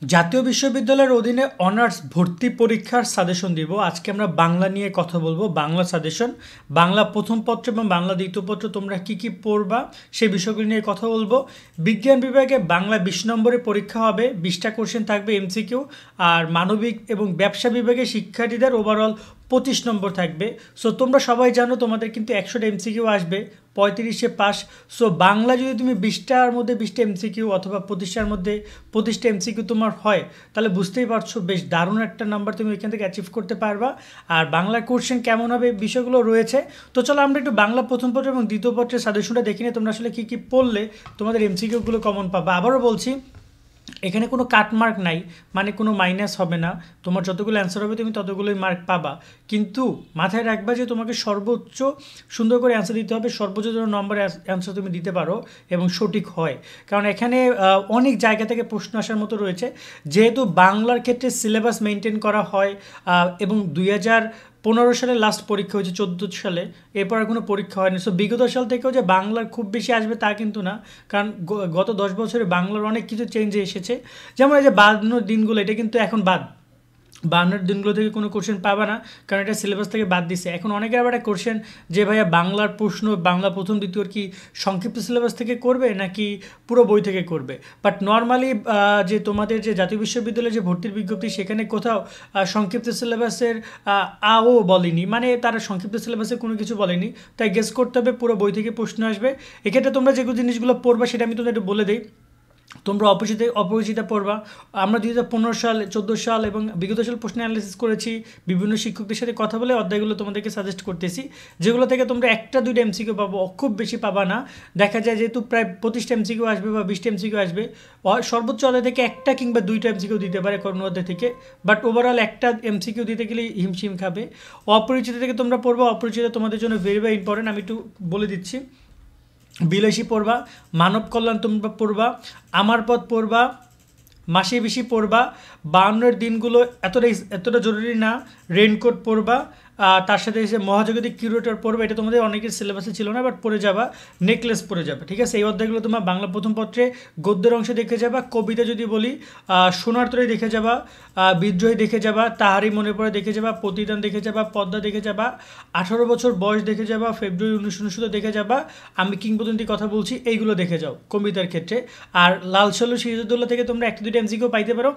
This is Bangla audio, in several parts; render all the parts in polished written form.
জাতীয় বিশ্ববিদ্যালয়ের অধীনে অনার্স ভর্তি পরীক্ষার সাজেশন দিব। আজকে আমরা বাংলা নিয়ে কথা বলবো, বাংলা সাজেশন, বাংলা প্রথম পত্র এবং বাংলা দ্বিতীয় পত্র তোমরা কি কি পড়বা সেই বিষয়গুলো নিয়ে কথা বলবো। বিজ্ঞান বিভাগে বাংলা 20 নম্বরের পরীক্ষা হবে, 20টা কোশ্চেন থাকবে এমসিকিউ। আর মানবিক এবং ব্যবসা বিভাগে শিক্ষার্থীদের ওভারঅল 25 নম্বর থাকবে। সো তোমরা সবাই জানো তোমাদের কিন্তু 100টা এমসিকিউ আসবে, 35-এ পাস। সো বাংলা যদি তুমি 20টার মধ্যে 20টা এমসিকিউ অথবা 25টার মধ্যে 25টা এমসিকিউ তোমার হয়, তাহলে বুঝতেই পারছো বেশ দারুণ একটা নাম্বার তুমি এখান থেকে অ্যাচিভ করতে পারবা। আর বাংলার কোশ্চেন কেমন হবে বিষয়গুলো রয়েছে। তো চলো আমরা একটু বাংলা প্রথম পত্র এবং দ্বিতীয় পত্রের সাজেশনটা দেখি নিয়ে তোমরা আসলে কী কী পড়লে তোমাদের এমসিকিউগুলো কমন পাবা। আবারও বলছি, এখানে কোনো কাটমার্ক নাই, মানে কোনো মাইনাস হবে না। তোমার যতগুলো অ্যান্সার হবে তুমি ততগুলোই মার্ক পাবা, কিন্তু মাথায় রাখবা যে তোমাকে সর্বোচ্চ সুন্দর করে অ্যান্সার দিতে হবে, সর্বোচ্চ যেন নম্বর অ্যান্সার তুমি দিতে পারো এবং সঠিক হয়। কারণ এখানে অনেক জায়গা থেকে প্রশ্ন আসার মতো রয়েছে। যেহেতু বাংলার ক্ষেত্রে সিলেবাস মেনটেন করা হয় এবং 2015 সালে লাস্ট পরীক্ষা হয়েছে, 14 সালে, এরপর আর কোনো পরীক্ষা হয়নি। সো বিগত সাল থেকেও যে বাংলার খুব বেশি আসবে তা কিন্তু না, কারণ গত 10 বছরে বাংলার অনেক কিছু চেঞ্জ এসেছে। যেমন এই যে 52 দিনগুলো, এটা কিন্তু এখন বাদ, 52 দিনগুলো থেকে কোনো কোশ্চেন পাবা না, কারণ এটা সিলেবাস থেকে বাদ দিছে। এখন অনেকের আবার একটা কোশ্চেন যে ভাইয়া বাংলার প্রশ্ন বাংলা প্রথম দ্বিতীয়র কি সংক্ষিপ্ত সিলেবাস থেকে করবে নাকি পুরো বই থেকে করবে। বাট নর্মালি যে তোমাদের যে জাতীয় বিশ্ববিদ্যালয়ের যে ভর্তির বিজ্ঞপ্তি, সেখানে কোথাও সংক্ষিপ্ত সিলেবাসের আও বলেনি, মানে তারা সংক্ষিপ্ত সিলেবাসে কোনো কিছু বলেনি। তাই গেস করতে হবে পুরো বই থেকে প্রশ্ন আসবে। এক্ষেত্রে তোমরা যেগুলো জিনিসগুলো পড়বা সেটা আমি তোমাদের একটু বলে দিই। তোমরা অপরিচিতা পড়বা। আমরা 2015 সাল, 14 সাল এবং বিগত সাল প্রশ্ন অ্যানালিসিস করেছি, বিভিন্ন শিক্ষকদের সাথে কথা বলে অধ্যায়গুলো তোমাদেরকে সাজেস্ট করতেছি, যেগুলো থেকে তোমরা 1টা 2টা এমসিকিউ পাবো, খুব বেশি পাবা না। দেখা যায় যেহেতু প্রায় 25টা এমসিকিউ আসবে বা 20টা এমসিকিউ আসবে, সর্বোচ্চ অধ্যায় থেকে 1টা কিংবা 2টা এমসিকিউ দিতে পারে কোনো অধ্যায় থেকে। বাট ওভারঅল 1টা এমসিকিউ দিতে গেলে হিমশিম খাবে। অপরিচিত থেকে তোমরা পড়বা, অপরিচিত তোমাদের জন্য ভেরি ভেরি ইম্পর্টেন্ট, আমি একটু বলে দিচ্ছি। বিলাসী পড়বা, মানব কল্যাণ তোমরা পড়বা, আমার পথ পড়বা, মাসে বেশি পড়বা, 52 দিনগুলো এতটা জরুরি না, রেইনকোট পড়বা, তার সাথে এসে মহাজাগতিক কিউরেটর পড়বে, এটা তোমাদের অনেকের সিলেবাসে ছিল না, বাট পড়ে যাবা, নেকলেস পড়ে যাবে, ঠিক আছে। এই অধ্যায়গুলো তোমার বাংলা প্রথম পত্রে গদ্যের অংশে দেখে যাবা। কবিতা যদি বলি, সোনার তরী দেখে যাবা, বিদ্রোহী দেখে যাবা, তাহারই মনে পড়ে দেখে যাবা, প্রতিদান দেখে যাবা, পদ্মা দেখে যাবা, 18 বছর বয়স দেখে যাবা, ফেব্রুয়ারি 1969 দেখে যাবা, আমি কিংবদন্তি কথা বলছি, এইগুলো দেখে যাও কবিতার ক্ষেত্রে। আর লাল সালু সিরাজউদ্দৌলা থেকে তোমরা 1-2টা এমসিকিউ পাইতে পারো,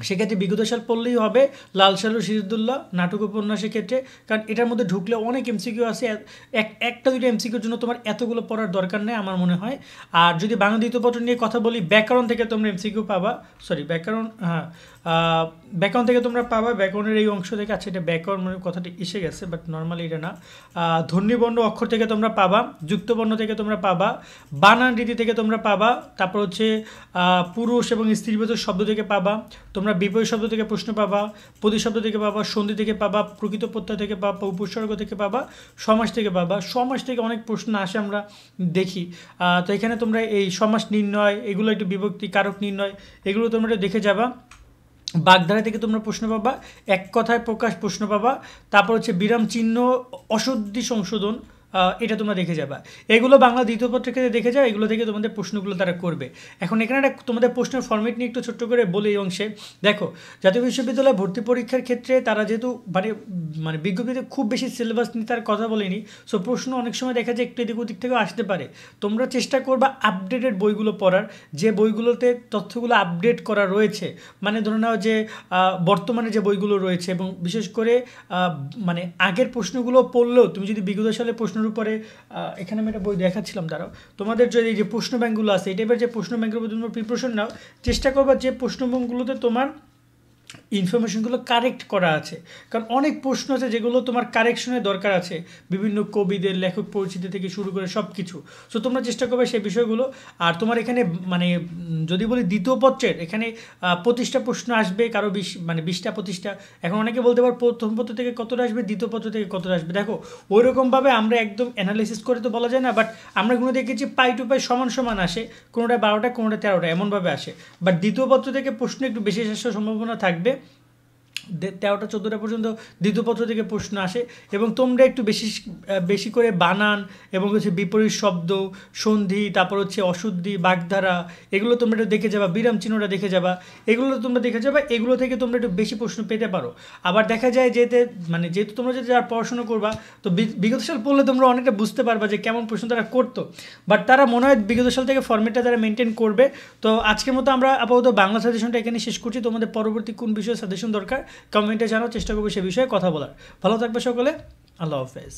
সেক্ষেত্রে বিগত সাল পড়লেই হবে। লাল সালু সিরাজউদ্দৌলা নাটক উপন্যাসের ক্ষেত্রে, কারণ এটার মধ্যে ঢুকলে অনেক এমসিকিউ আছে, 1-2টা এমসিকিউর জন্য তোমার এতগুলো পড়ার দরকার নেই আমার মনে হয়। আর যদি বাংলা দ্বিতীয় পত্র নিয়ে কথা বলি, ব্যাকরণ থেকে তোমরা এমসিকিউ পাবা, সরি ব্যাকরণ, হ্যাঁ, ব্যাকরণ থেকে তোমরা পাবা, ব্যাকরণের এই অংশ থেকে, আচ্ছা এটা ব্যাকরণ মানে কথাটি এসে গেছে, বাট নর্মালি এটা না। ধ্বনিবর্ণ অক্ষর থেকে তোমরা পাবা, যুক্তবর্ণ থেকে তোমরা পাবা, বানান রীতি থেকে তোমরা পাবা, তারপর হচ্ছে পুরুষ এবং স্ত্রীবাচক শব্দ থেকে পাবা, তোমরা বিপরীত শব্দ থেকে প্রশ্ন পাবা, প্রতিশব্দ থেকে পাবা, সন্ধি থেকে পাবা, প্রকৃত প্রত্যয় থেকে পাবা, উপসর্গ থেকে পাবা, সমাস থেকে পাবা। সমাস থেকে অনেক প্রশ্ন আসে আমরা দেখি, তো এখানে তোমরা এই সমাস নির্ণয়, এগুলো একটু বিভক্তি কারক নির্ণয়, এগুলো তোমরা একটু দেখে যাবা। বাগধারা থেকে তোমরা প্রশ্ন পাবা, এক কথায় প্রকাশ প্রশ্ন পাবা, তারপর হচ্ছে বিরাম চিহ্ন, অশুদ্ধি সংশোধন, এটা তোমরা দেখে যাবা। এগুলো বাংলা দ্বিতীয় পত্রের ক্ষেত্রে দেখে যাও, এগুলো থেকে তোমাদের প্রশ্নগুলো তারা করবে। এখন এখানে একটা তোমাদের প্রশ্নের ফর্মেট নিয়ে একটু ছোট্ট করে বলি এই অংশে। দেখো, জাতীয় বিশ্ববিদ্যালয় ভর্তি পরীক্ষার ক্ষেত্রে তারা যেহেতু মানে বিজ্ঞপ্তিতে খুব বেশি সিলেবাস নিয়ে তার কথা বলেনি, সো প্রশ্ন অনেক সময় দেখা যায় একটু এদিক ওদিক থেকেও আসতে পারে। তোমরা চেষ্টা করবা আপডেটেড বইগুলো পড়ার, যে বইগুলোতে তথ্যগুলো আপডেট করা রয়েছে, মানে ধরে নাও যে বর্তমানে যে বইগুলো রয়েছে, এবং বিশেষ করে মানে আগের প্রশ্নগুলো পড়লেও তুমি যদি বিগত সালের প্রশ্নের উপরে, এখানে আমি একটা বই দেখাচ্ছিলাম, তারাও তোমাদের যদি যে প্রশ্ন ব্যাংকগুলো আছে, এই টাইপের যে প্রশ্ন ব্যাংকের উপর তোমরা প্রিপারেশন নাও, চেষ্টা করবা যে প্রশ্ন ব্যাংকগুলোতে তোমার ইনফরমেশনগুলো কারেক্ট করা আছে। কারণ অনেক প্রশ্ন আছে যেগুলো তোমার কারেকশনের দরকার আছে, বিভিন্ন কবিদের লেখক পরিচিতি থেকে শুরু করে সব কিছু। সো তোমরা চেষ্টা করবে সেই বিষয়গুলো। আর তোমার এখানে মানে যদি বলি দ্বিতীয় পত্রের, এখানে 25টা প্রশ্ন আসবে, কারো 20টা 25টা। এখন অনেকে বলতে পারো প্রথম পত্র থেকে কতটা আসবে, দ্বিতীয় পত্র থেকে কতটা আসবে। দেখো, ওইরকমভাবে আমরা একদম অ্যানালাইসিস করে তো বলা যায় না, বাট আমরা কোনো দেখেছি পাই টু পাই সমান সমান আসে, কোনোটা 12টা কোনোটা 13টা এমনভাবে আসে। বাট দ্বিতীয় পত্র থেকে প্রশ্ন একটু বেশি আসার সম্ভাবনা থাকবে। 13টা 14টা পর্যন্ত দ্বিতীয় পত্র থেকে প্রশ্ন আসে এবং তোমরা একটু বেশি করে বানান এবং হচ্ছে বিপরীত শব্দ, সন্ধি, তারপর হচ্ছে অশুদ্ধি, বাগধারা, এগুলো তোমরা একটু দেখে যাবা, বিরাম চিহ্নটা দেখে যাবা, এগুলো তোমরা দেখে যাবা, এগুলো থেকে তোমরা একটু বেশি প্রশ্ন পেতে পারো। আবার দেখা যায় যেহেতু তোমরা যদি যারা পড়াশোনা করবা, তো বিগত সাল পড়লে তোমরা অনেকটা বুঝতে পারবা যে কেমন প্রশ্ন তারা করতো, বাট তারা মনে হয় বিগত সাল থেকে ফর্মেটটা তারা মেনটেন করবে। তো আজকের মতো আমরা আপাতত বাংলা সাজেশনটা এখানে শেষ করছি। তোমাদের পরবর্তী কোন বিষয়ে সাজেশন দরকার কমেন্টে জানার চেষ্টা করবো, সে বিষয়ে কথা বলার। ভালো থাকবে সকলে, আল্লাহ হাফেজ।